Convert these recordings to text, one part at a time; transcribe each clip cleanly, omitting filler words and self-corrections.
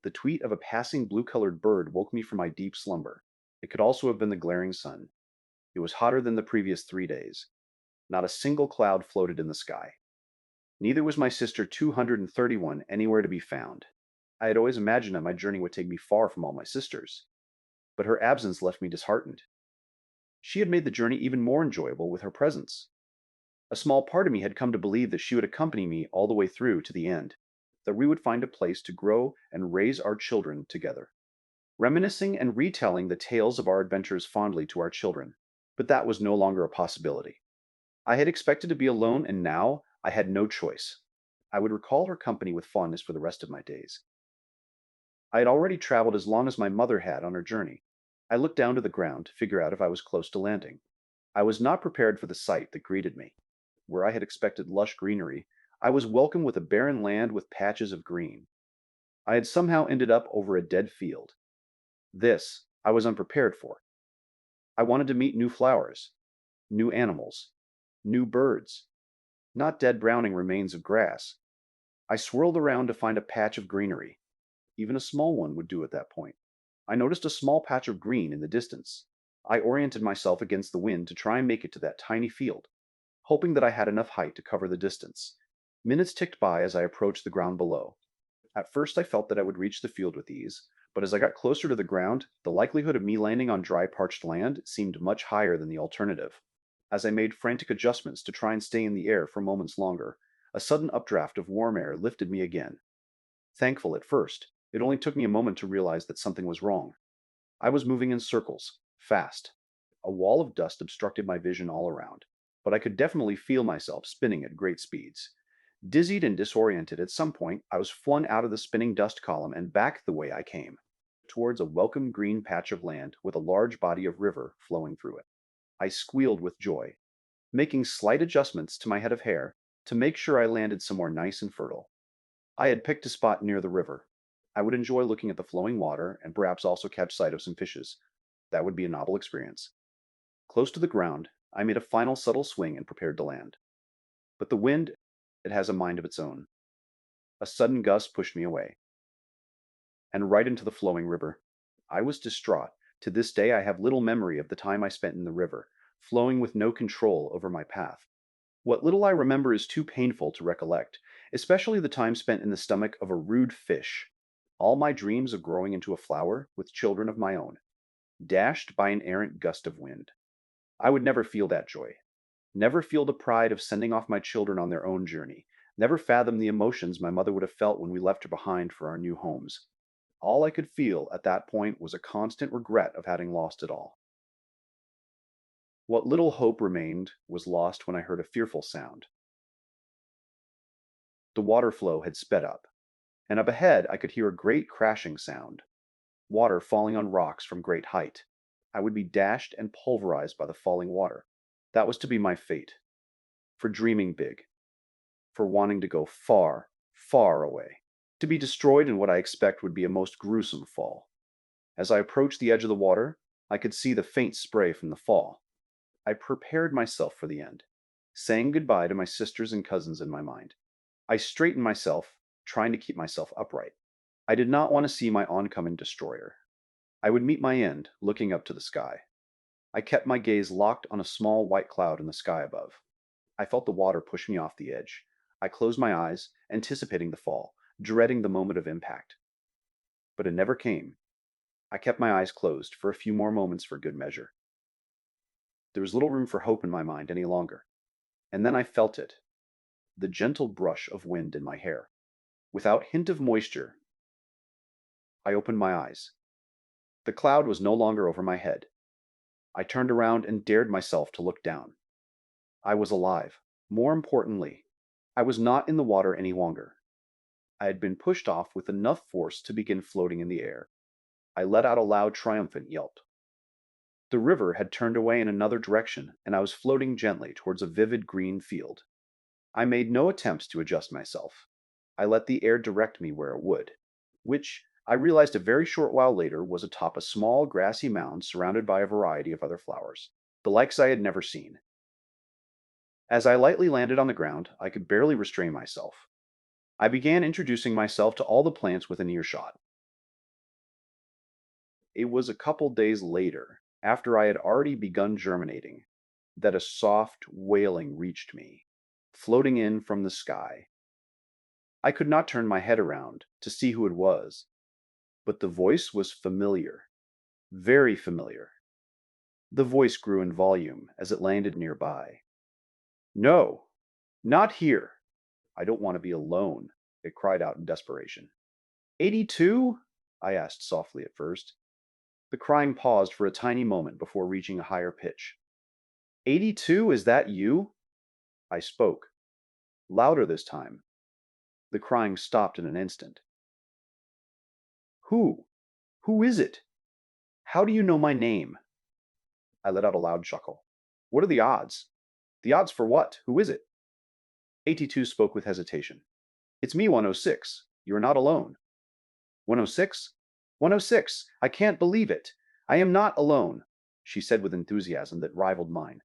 The tweet of a passing blue-colored bird woke me from my deep slumber. It could also have been the glaring sun. It was hotter than the previous 3 days. Not a single cloud floated in the sky. Neither was my sister 231 anywhere to be found. I had always imagined that my journey would take me far from all my sisters, but her absence left me disheartened. She had made the journey even more enjoyable with her presence. A small part of me had come to believe that she would accompany me all the way through to the end, that we would find a place to grow and raise our children together, reminiscing and retelling the tales of our adventures fondly to our children. But that was no longer a possibility. I had expected to be alone, and now I had no choice. I would recall her company with fondness for the rest of my days. I had already traveled as long as my mother had on her journey. I looked down to the ground to figure out if I was close to landing. I was not prepared for the sight that greeted me. Where I had expected lush greenery, I was welcomed with a barren land with patches of green. I had somehow ended up over a dead field. This I was unprepared for. I wanted to meet new flowers, new animals, new birds, not dead browning remains of grass. I swirled around to find a patch of greenery. Even a small one would do at that point. I noticed a small patch of green in the distance. I oriented myself against the wind to try and make it to that tiny field, hoping that I had enough height to cover the distance. Minutes ticked by as I approached the ground below. At first I felt that I would reach the field with ease, but as I got closer to the ground, the likelihood of me landing on dry, parched land seemed much higher than the alternative. As I made frantic adjustments to try and stay in the air for moments longer, a sudden updraft of warm air lifted me again. Thankful at first, it only took me a moment to realize that something was wrong. I was moving in circles, fast. A wall of dust obstructed my vision all around, but I could definitely feel myself spinning at great speeds. Dizzied and disoriented, at some point I was flung out of the spinning dust column and back the way I came, towards a welcome green patch of land with a large body of river flowing through it. I squealed with joy, making slight adjustments to my head of hair to make sure I landed somewhere nice and fertile. I had picked a spot near the river. I would enjoy looking at the flowing water and perhaps also catch sight of some fishes. That would be a novel experience. Close to the ground, I made a final subtle swing and prepared to land. But the wind, it has a mind of its own. A sudden gust pushed me away, and right into the flowing river. I was distraught. To this day I have little memory of the time I spent in the river, flowing with no control over my path. What little I remember is too painful to recollect, especially the time spent in the stomach of a rude fish. All my dreams of growing into a flower, with children of my own, dashed by an errant gust of wind. I would never feel that joy. Never feel the pride of sending off my children on their own journey. Never fathom the emotions my mother would have felt when we left her behind for our new homes. All I could feel at that point was a constant regret of having lost it all. What little hope remained was lost when I heard a fearful sound. The water flow had sped up, and up ahead I could hear a great crashing sound. Water falling on rocks from great height. I would be dashed and pulverized by the falling water. That was to be my fate. For dreaming big. For wanting to go far, far away. To be destroyed in what I expect would be a most gruesome fall. As I approached the edge of the water, I could see the faint spray from the fall. I prepared myself for the end, saying goodbye to my sisters and cousins in my mind. I straightened myself, trying to keep myself upright. I did not want to see my oncoming destroyer. I would meet my end, looking up to the sky. I kept my gaze locked on a small white cloud in the sky above. I felt the water push me off the edge. I closed my eyes, anticipating the fall, dreading the moment of impact. But it never came. I kept my eyes closed for a few more moments for good measure. There was little room for hope in my mind any longer. And then I felt it, the gentle brush of wind in my hair. Without hint of moisture, I opened my eyes. The cloud was no longer over my head. I turned around and dared myself to look down. I was alive. More importantly, I was not in the water any longer. I had been pushed off with enough force to begin floating in the air. I let out a loud, triumphant yelp. The river had turned away in another direction, and I was floating gently towards a vivid green field. I made no attempts to adjust myself. I let the air direct me where it would, which I realized a very short while later was atop a small grassy mound surrounded by a variety of other flowers, the likes I had never seen. As I lightly landed on the ground, I could barely restrain myself. I began introducing myself to all the plants within earshot. It was a couple days later, after I had already begun germinating, that a soft wailing reached me, floating in from the sky. I could not turn my head around to see who it was, but the voice was familiar, very familiar. The voice grew in volume as it landed nearby. No, not here. I don't want to be alone, it cried out in desperation. 82? I asked softly at first. The crying paused for a tiny moment before reaching a higher pitch. 82, is that you? I spoke, louder this time. The crying stopped in an instant. Who? Who is it? How do you know my name? I let out a loud chuckle. What are the odds? The odds for what? Who is it? 82 spoke with hesitation. It's me, 106. You are not alone. 106? 106! I can't believe it! I am not alone, she said with enthusiasm that rivaled mine.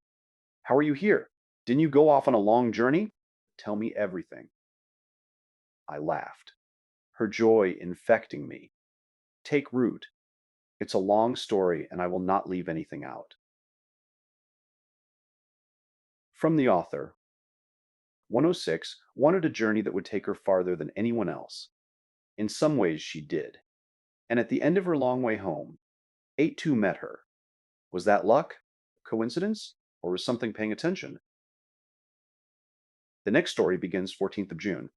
How are you here? Didn't you go off on a long journey? Tell me everything. I laughed, her joy infecting me. Take root. It's a long story, and I will not leave anything out. From the author, 106 wanted a journey that would take her farther than anyone else. In some ways, she did. And at the end of her long way home, 82 met her. Was that luck? Coincidence? Or was something paying attention? The next story begins 14th of June.